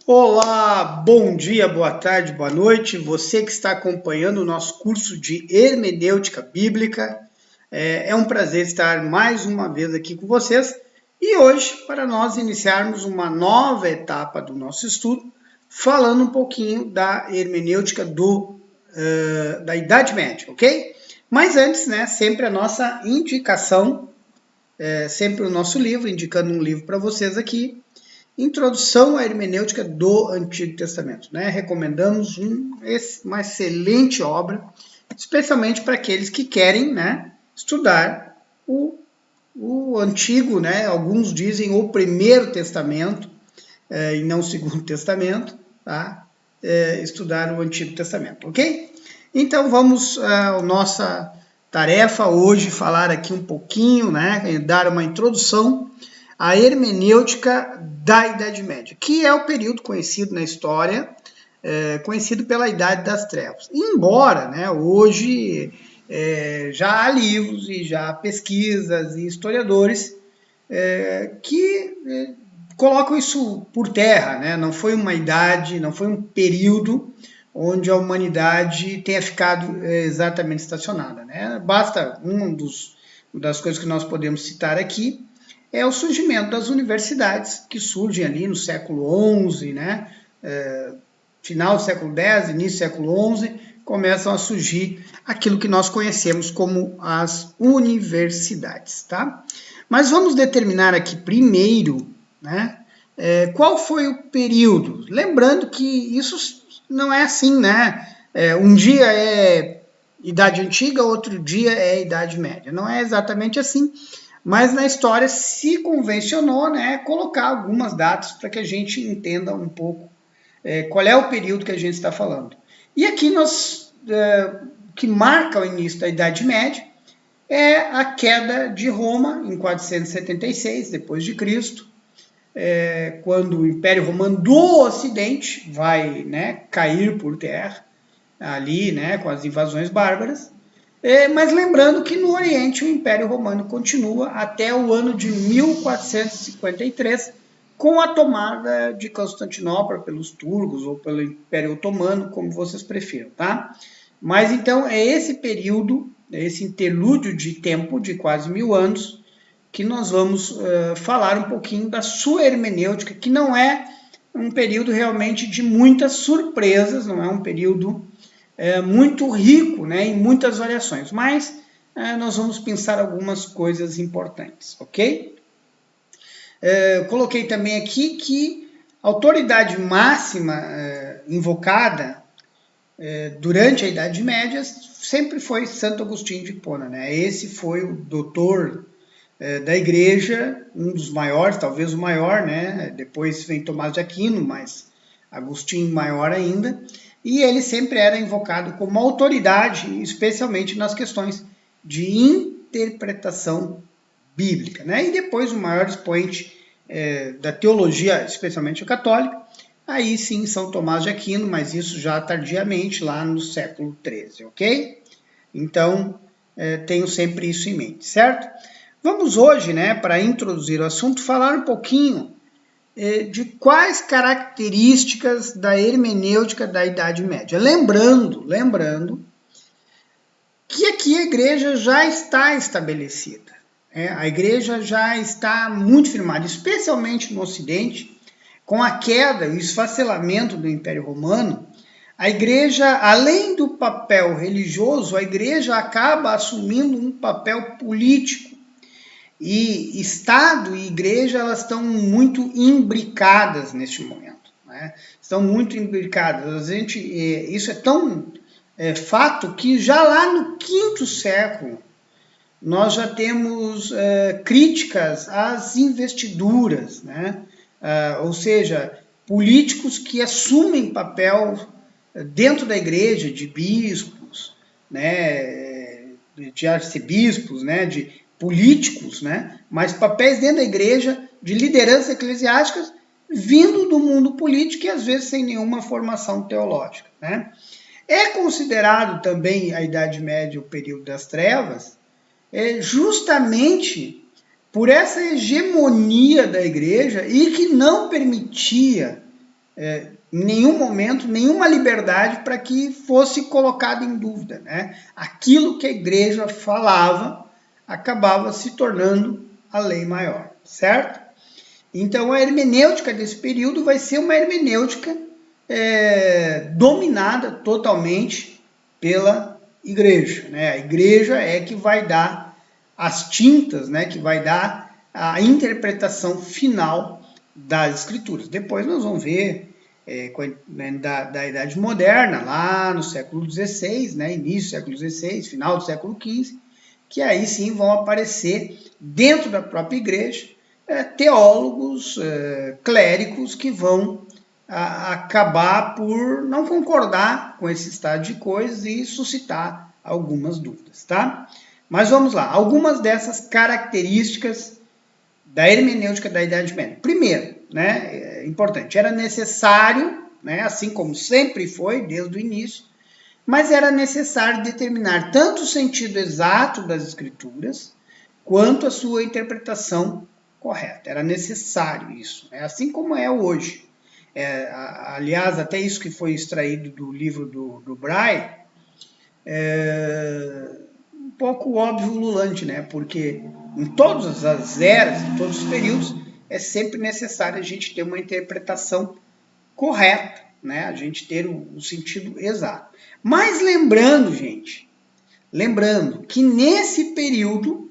Olá, bom dia, boa tarde, boa noite. Você que está acompanhando o nosso curso de Hermenêutica Bíblica, é um prazer estar mais uma vez aqui com vocês e hoje para nós iniciarmos uma nova etapa do nosso estudo, falando um pouquinho da hermenêutica da Idade Média, ok? Mas antes, né, sempre a nossa indicação, sempre o nosso livro, indicando um livro para vocês aqui. Introdução à hermenêutica do Antigo Testamento. Né? Recomendamos uma excelente obra, especialmente para aqueles que querem, né, estudar o Antigo, né? Alguns dizem o Primeiro Testamento, e não o Segundo Testamento, tá? Estudar o Antigo Testamento, ok? Então vamos à nossa tarefa hoje, falar aqui um pouquinho, né, dar uma introdução à hermenêutica da Idade Média, que é o período conhecido na história, conhecido pela Idade das Trevas. Embora, né, hoje já há livros e já há pesquisas e historiadores que colocam isso por terra, né? Não foi uma idade, não foi um período onde a humanidade tenha ficado exatamente estacionada, né? Basta das coisas que nós podemos citar aqui é o surgimento das universidades, que surgem ali no século XI, né? Final do século X, início do século XI, começam a surgir aquilo que nós conhecemos como as universidades, tá? Mas vamos determinar aqui primeiro, né? Qual foi o período? Lembrando que isso não é assim, né? Um dia é Idade Antiga, outro dia é Idade Média. Não é exatamente assim, mas na história se convencionou, né, colocar algumas datas para que a gente entenda um pouco qual é o período que a gente está falando. E aqui que marca o início da Idade Média é a queda de Roma em 476 depois de Cristo, quando o Império Romano do Ocidente vai, né, cair por terra ali, né, com as invasões bárbaras. Mas lembrando que no Oriente o Império Romano continua até o ano de 1453, com a tomada de Constantinopla pelos turcos ou pelo Império Otomano, como vocês prefiram, tá? Mas então é esse período, esse interlúdio de tempo de quase 1000 anos, que nós vamos falar um pouquinho da sua hermenêutica, que não é um período realmente de muitas surpresas, não é um período muito rico, né, em muitas variações, mas nós vamos pensar algumas coisas importantes, ok? Coloquei também aqui que a autoridade máxima invocada durante a Idade Média sempre foi Santo Agostinho de Hipona, né? Esse foi o doutor da igreja, um dos maiores, talvez o maior, né? Depois vem Tomás de Aquino, mas Agostinho maior ainda, e ele sempre era invocado como autoridade, especialmente nas questões de interpretação bíblica, né? E depois o maior expoente da teologia, especialmente a católica, aí sim São Tomás de Aquino, mas isso já tardiamente, lá no século XIII, ok? Então, tenho sempre isso em mente, certo? Vamos hoje, né, para introduzir o assunto, falar um pouquinho de quais características da hermenêutica da Idade Média. Lembrando que aqui a igreja já está estabelecida. A igreja já está muito firmada, especialmente no Ocidente, com a queda e o esfacelamento do Império Romano. A igreja, além do papel religioso, a igreja acaba assumindo um papel político. E Estado e igreja, elas estão muito imbricadas neste momento, né? Estão muito imbricadas. Isso é tão fato que já lá no V século nós já temos críticas às investiduras, né? Ou seja, políticos que assumem papel dentro da igreja, de bispos, né? De arcebispos, né? De políticos, né? Mas papéis dentro da igreja, de lideranças eclesiásticas, vindo do mundo político e às vezes sem nenhuma formação teológica, né? É considerado também a Idade Média o período das trevas, justamente por essa hegemonia da igreja e que não permitia em nenhum momento, nenhuma liberdade para que fosse colocado em dúvida, né? Aquilo que a igreja falava acabava se tornando a lei maior, certo? Então a hermenêutica desse período vai ser uma hermenêutica dominada totalmente pela igreja, né? A igreja é que vai dar as tintas, né? Que vai dar a interpretação final das escrituras. Depois nós vamos ver da Idade Moderna, lá no século XVI, né? Início do século XVI, final do século XV, que aí sim vão aparecer dentro da própria igreja teólogos, clérigos que vão acabar por não concordar com esse estado de coisas e suscitar algumas dúvidas, tá? Mas vamos lá, algumas dessas características da hermenêutica da Idade Média. Primeiro, né, importante, era necessário, né, assim como sempre foi desde o início, mas era necessário determinar tanto o sentido exato das escrituras, quanto a sua interpretação correta. Era necessário isso, né? Assim como é hoje. Aliás, até isso que foi extraído do livro do Bray, um pouco óbvio ululante, né? Porque em todas as eras, em todos os períodos, é sempre necessário a gente ter uma interpretação correta, né? A gente ter o sentido exato. Mas lembrando, gente, que nesse período,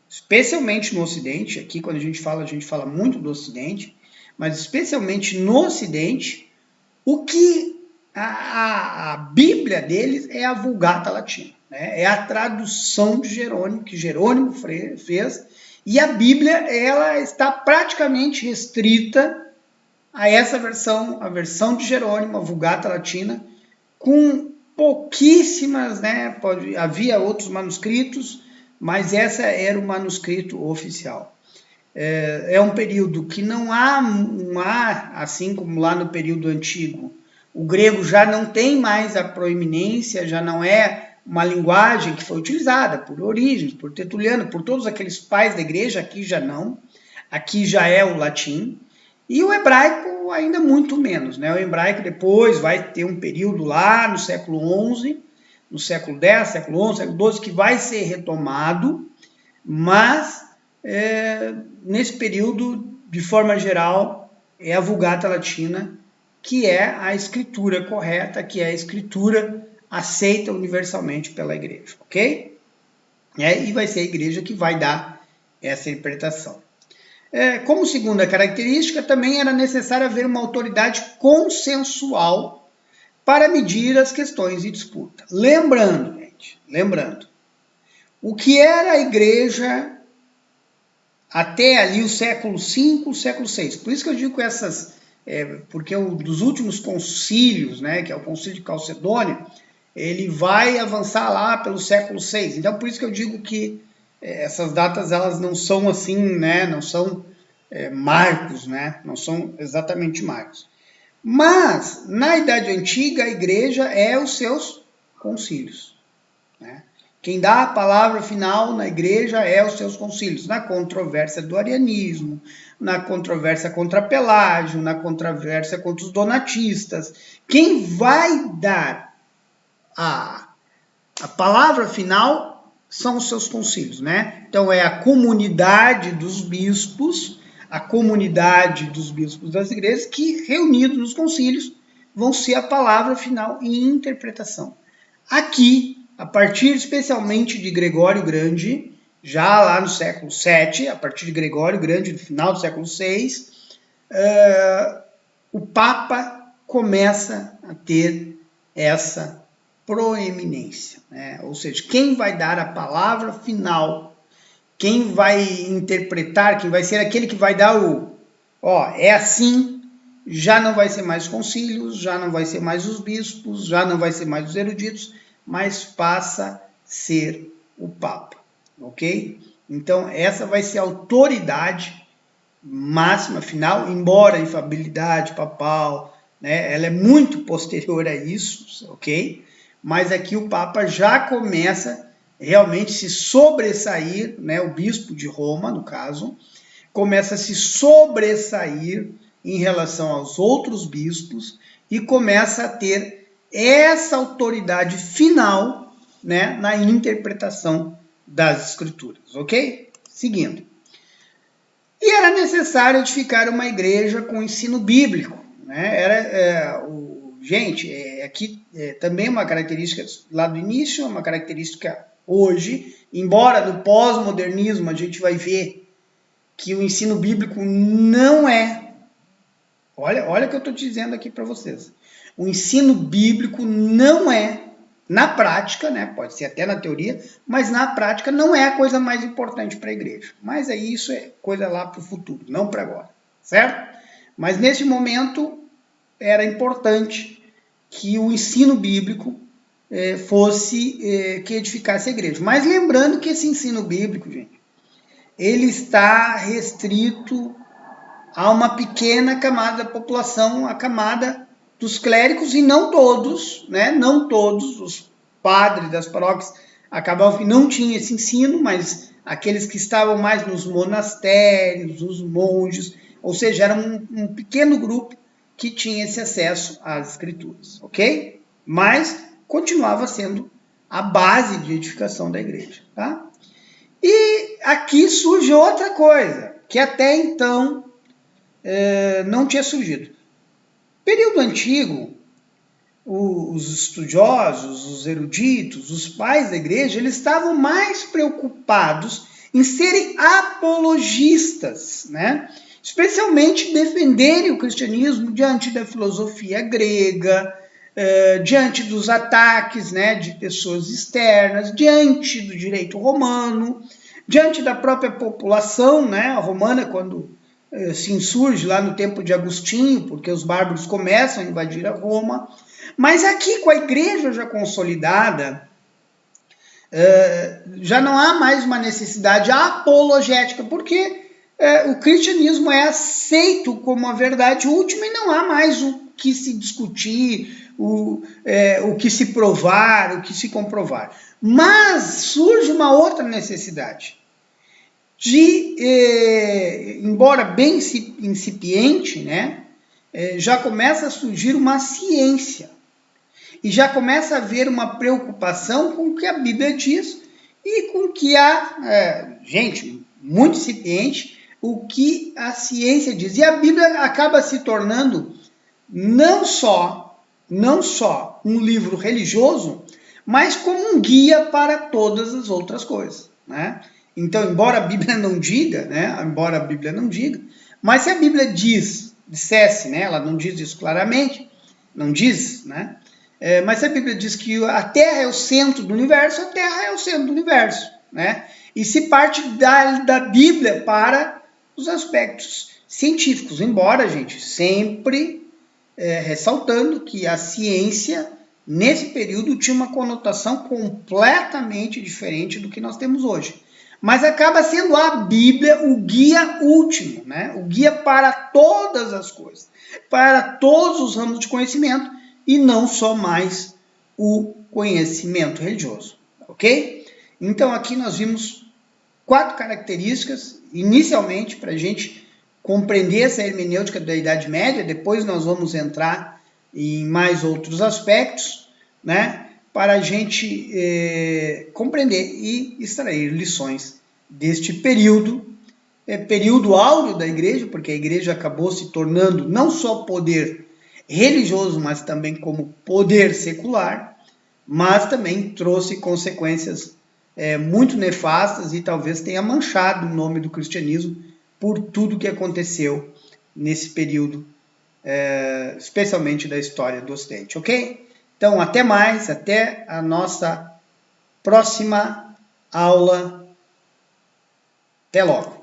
especialmente no Ocidente, aqui quando a gente fala muito do Ocidente, mas especialmente no Ocidente, o que a Bíblia deles é a Vulgata Latina, né? É a tradução de Jerônimo, que Jerônimo fez, e a Bíblia ela está praticamente restrita a essa versão, a versão de Jerônimo, a Vulgata Latina, com pouquíssimas, né? Havia outros manuscritos, mas essa era o manuscrito oficial. É um período que não há, assim como lá no período antigo, o grego já não tem mais a proeminência, já não é uma linguagem que foi utilizada por Orígenes, por Tertuliano, por todos aqueles pais da igreja, aqui já não, aqui já é o latim, e o hebraico ainda muito menos, né? O hebraico depois vai ter um período lá no século XI, no século X, século XI, século XII, que vai ser retomado, mas nesse período, de forma geral, é a Vulgata Latina, que é a escritura correta, que é a escritura aceita universalmente pela igreja, ok? E vai ser a igreja que vai dar essa interpretação. Como segunda característica, também era necessário haver uma autoridade consensual para medir as questões de disputa. Lembrando, gente, o que era a igreja até ali o século V, o século VI. Por isso que eu digo que porque dos últimos concílios, né, que é o concílio de Calcedônia, ele vai avançar lá pelo século VI. Então, por isso que eu digo que essas datas elas não são assim, né, não são marcos, né, não são exatamente marcos. Mas, na Idade Antiga, a igreja é os seus concílios, né? Quem dá a palavra final na igreja é os seus concílios, na controvérsia do arianismo, na controvérsia contra Pelágio, na controvérsia contra os donatistas. Quem vai dar a palavra final são os seus concílios, né? Então é a comunidade dos bispos, das igrejas, que reunidos nos concílios vão ser a palavra final em interpretação. Aqui, a partir especialmente de Gregório Grande, já lá no século VII, a partir de Gregório Grande, no final do século VI, o Papa começa a ter essa proeminência, né? Ou seja, quem vai dar a palavra final, quem vai interpretar, quem vai ser aquele que vai dar é assim, já não vai ser mais concílios, já não vai ser mais os bispos, já não vai ser mais os eruditos, mas passa a ser o Papa, ok? Então, essa vai ser a autoridade máxima final, embora a infalibilidade papal, né, ela é muito posterior a isso, ok? Mas aqui o Papa já começa realmente a se sobressair, né, o bispo de Roma, no caso, começa a se sobressair em relação aos outros bispos e começa a ter essa autoridade final, né, na interpretação das Escrituras, ok? Seguindo. E era necessário edificar uma igreja com ensino bíblico, né? Gente, aqui também uma característica lá do início, uma característica hoje, embora no pós-modernismo a gente vai ver que o ensino bíblico não é, olha o que eu estou dizendo aqui para vocês, o ensino bíblico não é, na prática, né, pode ser até na teoria, mas na prática não é a coisa mais importante para a igreja. Mas aí isso é coisa lá para o futuro, não para agora, certo? Mas nesse momento era importante que o ensino bíblico fosse que edificasse a igreja. Mas lembrando que esse ensino bíblico, gente, ele está restrito a uma pequena camada da população, a camada dos clérigos, e não todos, né? Não todos os padres das paróquias acabavam que não tinham esse ensino, mas aqueles que estavam mais nos monastérios, os monges, ou seja, era um pequeno grupo que tinha esse acesso às escrituras, ok? Mas continuava sendo a base de edificação da igreja, tá? E aqui surge outra coisa, que até então não tinha surgido. Período antigo, os estudiosos, os eruditos, os pais da igreja, eles estavam mais preocupados em serem apologistas, né? Especialmente defenderem o cristianismo diante da filosofia grega, diante dos ataques, né, de pessoas externas, diante do direito romano, diante da própria população, né, romana, quando se insurge lá no tempo de Agostinho, porque os bárbaros começam a invadir a Roma. Mas aqui, com a igreja já consolidada, já não há mais uma necessidade apologética, porque o cristianismo é aceito como a verdade última e não há mais o que se discutir, o que se provar, o que se comprovar. Mas surge uma outra necessidade de, embora bem incipiente, né, já começa a surgir uma ciência. E já começa a haver uma preocupação com o que a Bíblia diz e com o que gente, muito incipiente, o que a ciência diz. E a Bíblia acaba se tornando não só um livro religioso, mas como um guia para todas as outras coisas, né? Então, embora a Bíblia não diga, mas se a Bíblia dissesse, né, ela não diz isso claramente, não diz, né? Mas se a Bíblia diz que a Terra é o centro do universo, a Terra é o centro do universo, né? E se parte da Bíblia para os aspectos científicos, embora, gente, sempre ressaltando que a ciência, nesse período, tinha uma conotação completamente diferente do que nós temos hoje. Mas acaba sendo a Bíblia o guia último, né? O guia para todas as coisas, para todos os ramos de conhecimento, e não só mais o conhecimento religioso, ok? Então aqui nós vimos 4 características, inicialmente, para a gente compreender essa hermenêutica da Idade Média, depois nós vamos entrar em mais outros aspectos, né, para a gente compreender e extrair lições deste período, período áureo da igreja, porque a igreja acabou se tornando não só poder religioso, mas também como poder secular, mas também trouxe consequências muito nefastas e talvez tenha manchado o nome do cristianismo por tudo que aconteceu nesse período, especialmente da história do Ocidente, ok? Então, até mais, até a nossa próxima aula. Até logo!